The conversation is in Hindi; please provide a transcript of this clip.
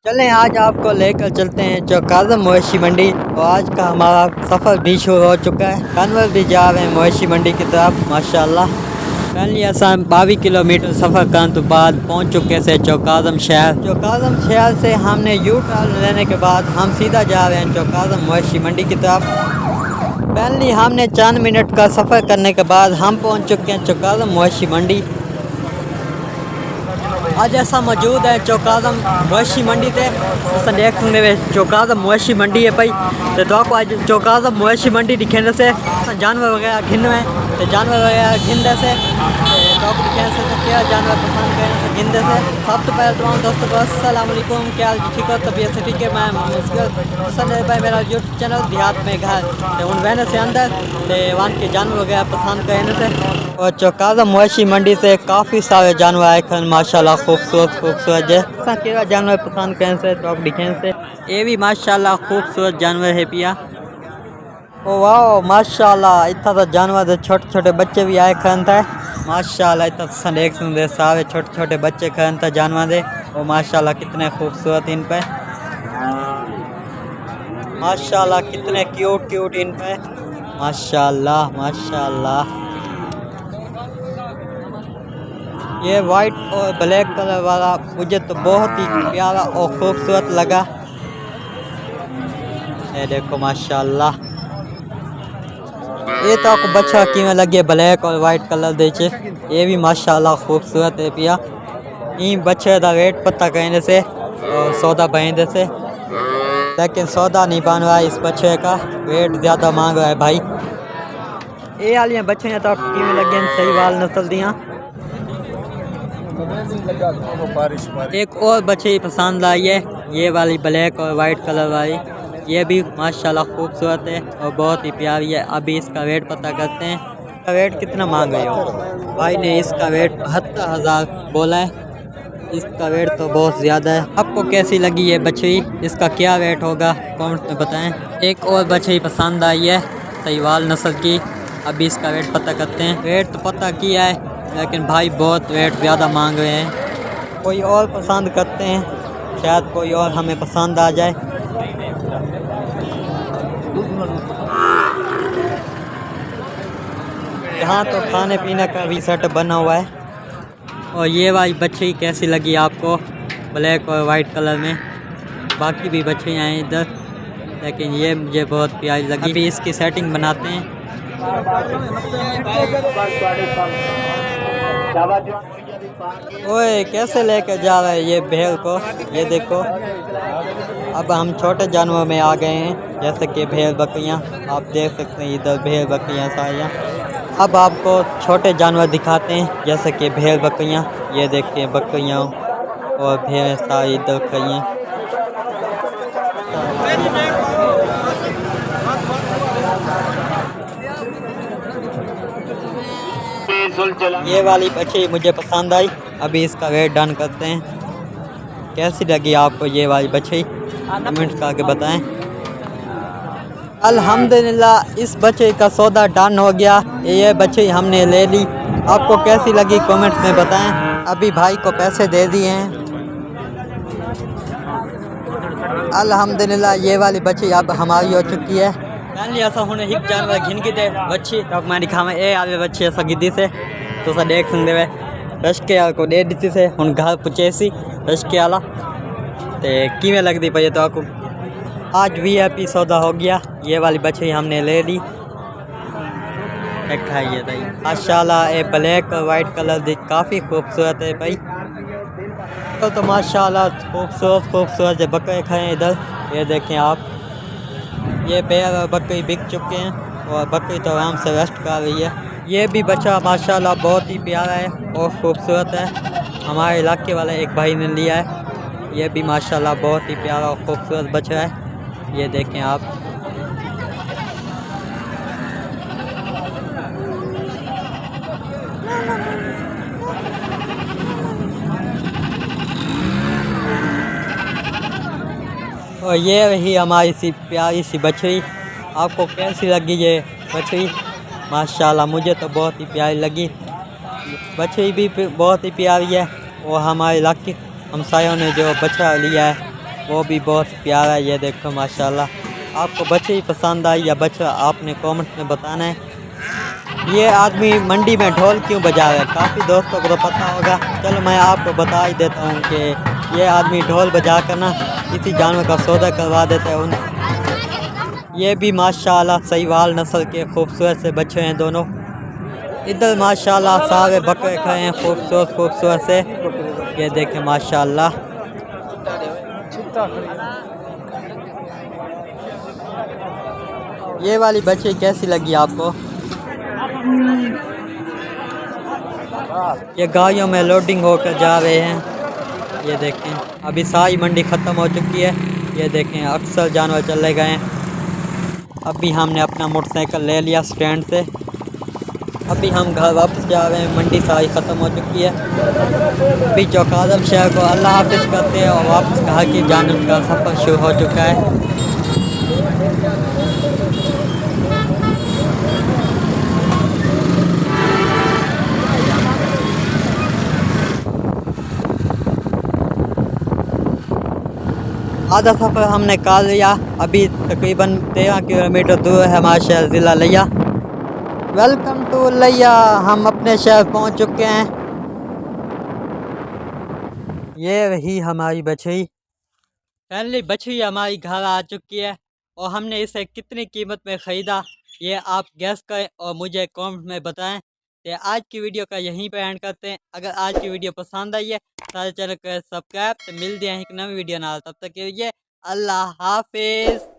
चलें आज आपको लेकर चलते हैं चौकाज़म मवेशी मंडी। और आज का हमारा सफ़र भी शुरू हो चुका है। जानवर भी जा रहे हैं मवेशी मंडी की तरफ माशाल्लाह। पहले असां 22 किलोमीटर सफ़र करने तो बाद पहुंच चुके थे चौकाज़म शहर। चौकाज़म शहर से हमने यू टर्न लेने के बाद हम सीधा जा रहे हैं चौकाज़म मवेशी मंडी की तरफ। पहले हमने 4 मिनट का सफ़र करने के बाद हम पहुँच चुके हैं चौकाज़म मवेशी मंडी। आज ऐसा मौजूद है चौकाज़म मवेशी मंडी से देख सकते चौकाज़म मवेशी मंडी है भाई। तो आपको आज चौकाज़म मवेशी मंडी दिखने से जानवर वगैरह घिन में तो जानवर वगैरह घिनने से टॉप दिखने से तो क्या जानवर पसंद करने से घिनने से सब तो पहले तमाम दोस्तों को अस्सलाम वालेकुम। क्या ठीक हो तबीयत से ठीक है। मैं पसंद है भाई मेरा यूट्यूब चैनल देहात में घर तो उन बहने से अंदर तो वहाँ के जानवर वगैरह पसंद करने से। और चौकाज़म मवेशी मंडी से काफ़ी सारे जानवर आए थे माशाल्लाह खूबसूरत जैसा केरा जानवर पसंद करने से टॉप दिखने से ये भी माशाल्लाह खूबसूरत जानवर है पिया। ओ वाह माशाल्लाह इतना तो जानवर है। छोटे छोटे बच्चे भी आए खन था माशाल्लाह। इतना देख सुन सारे छोटे छोटे बच्चे खन था जानवर है। और माशाल्लाह कितने खूबसूरत इन पे माशाल्लाह कितने क्यूट इन पे माशाल्लाह। ये वाइट और ब्लैक कलर वाला मुझे तो बहुत ही प्यारा और खूबसूरत लगा। ये देखो माशाल्लाह। ये तो आपको बच्चा किमें लगे ब्लैक और वाइट कलर दे ये भी माशाल्लाह खूबसूरत है पिया। इन बच्चे का वेट पता कहने से और सौदा बहने से लेकिन सौदा नहीं बन रहा है। इस बच्चे का वेट ज़्यादा मांग रहा है भाई। ये वाली बच्चे तो किमें लगे सही वाल नस्ल दियाँ। एक और बच्चे पसंद आई है ये वाली ब्लैक और वाइट कलर वाली। ये भी माशाल्लाह खूबसूरत है और बहुत ही प्यारी है। अभी इसका वेट पता करते हैं। इसका वेट कितना मांग रहे हो भाई ने? इसका वेट 72,000 बोला है। इसका वेट तो बहुत ज़्यादा है। आपको कैसी लगी ये बछड़ी? इसका क्या वेट होगा कमेंट में बताएं। एक और बछड़ी पसंद आई है सहीवाल नस्ल की। अभी इसका वेट पता करते हैं। वेट तो पता किया है लेकिन भाई बहुत वेट ज़्यादा मांग रहे हैं। कोई और पसंद करते हैं शायद कोई और हमें पसंद आ जाए। यहाँ तो खाने पीने का भी सेट बना हुआ है। और ये वाली बच्ची कैसी लगी आपको ब्लैक और वाइट कलर में? बाकी भी बच्चियाँ हैं इधर लेकिन ये मुझे बहुत प्यारी लगी। अभी इसकी सेटिंग बनाते हैं। ओए कैसे लेकर जा रहे हैं ये भेड़ को? ये देखो अब हम छोटे जानवरों में आ गए हैं जैसे कि भेड़ बकरियाँ। आप देख सकते हैं इधर भेड़ बकरियाँ सारियाँ। अब आपको छोटे जानवर दिखाते हैं जैसे कि भेड़ बकरियाँ। ये देखते हैं बकरियाँ और भेड़ सारी इधर खड़ी हैं। ये वाली बच्ची मुझे पसंद आई। अभी इसका वेट डन करते हैं। कैसी लगी आपको ये वाली बच्ची कमेंट करके बताएं। अल्हम्दुलिल्लाह इस बच्चे का सौदा डन हो गया। ये बच्ची हमने ले ली। आपको कैसी लगी कमेंट में बताएं। अभी भाई को पैसे दे दिए हैं। अल्हम्दुलिल्लाह ये वाली बच्ची अब हमारी हो चुकी है। ऐसा होने हिक जानवर घिन की दे बच्ची तो मैं दिखावे ए आवे बच्ची ऐसा गिद्दी से तो सा देख सकते वे रश के को दे दी से हम घर पूछे सी रश के आला ते किमें लगती पे तो आपको आज VIP सौदा हो गया। ये वाली बच्ची हमने ले ली। खाइए भाई माशाल्लाह ये ब्लैक और वाइट कलर दी काफ़ी खूबसूरत है भाई। तो माशाल्लाह खूबसूरत है। बकरे खड़े इधर ये देखें आप। ये भेड़ और बकरी बिक चुके हैं और बकरी तो आराम से रेस्ट कर रही है। ये भी बच्चा माशाल्लाह बहुत ही प्यारा है और ख़ूबसूरत है। हमारे इलाके वाले एक भाई ने लिया है। ये भी माशाल्लाह बहुत ही प्यारा और ख़ूबसूरत बच्चा है। ये देखें आप। और ये रही हमारी सी प्यारी सी बछड़ी। आपको कैसी लगी ये बछड़ी? माशाल्लाह मुझे तो बहुत ही प्यारी लगी। बछड़ी भी बहुत ही प्यारी है। और हमारे इलाके हमसायों ने जो बछड़ा लिया है वो भी बहुत प्यारा है। ये देखो माशाल्लाह। आपको बच्चे ही पसंद आई या बच्चा, आपने कमेंट में बताना है। ये आदमी मंडी में ढोल क्यों बजा रहा है, काफ़ी दोस्तों को तो पता होगा। चलो मैं आपको बता ही देता हूँ कि ये आदमी ढोल बजा कर ना किसी जानवर का सौदा करवा देता है उन। ये भी माशाल्लाह सहीवाल नस्ल के खूबसूरत से बच्चे हैं दोनों। इधर माशाल्लाह सारे बकरे खड़े हैं खूबसूरत खूबसूरत से। ये देखें माशाल्लाह। ये वाली बच्ची कैसी लगी आपको? ये गाड़ियों में लोडिंग होकर जा रहे हैं। ये देखें अभी सारी मंडी ख़त्म हो चुकी है। ये देखें अक्सर जानवर चले गए हैं। अभी हमने अपना मोटरसाइकिल ले लिया स्टैंड से। अभी हम घर वापस जा रहे हैं, मंडी सारी ख़त्म हो चुकी है। अभी चौकाज़म शहर को अल्लाह हाफिज़ करते हैं और वापस घर की जानिब का सफ़र शुरू हो चुका है। आधा सफ़र हमने कर लिया। अभी तकरीबन 13 किलोमीटर दूर है हमारा शहर ज़िला लिया। वेलकम टू लिया। हम अपने शहर पहुंच चुके हैं। ये रही हमारी बछड़ी। फाइनली बछड़ी हमारी घर आ चुकी है और हमने इसे कितनी कीमत में ख़रीदा ये आप गैस करें और मुझे कमेंट में बताएं। तो आज की वीडियो का यहीं पर एंड करते हैं। अगर आज की वीडियो पसंद आई है सारे चैनल को सब्सक्राइब। तो मिलते हैं एक नई वीडियो ना, तब तक के लिए अल्लाह हाफिज़।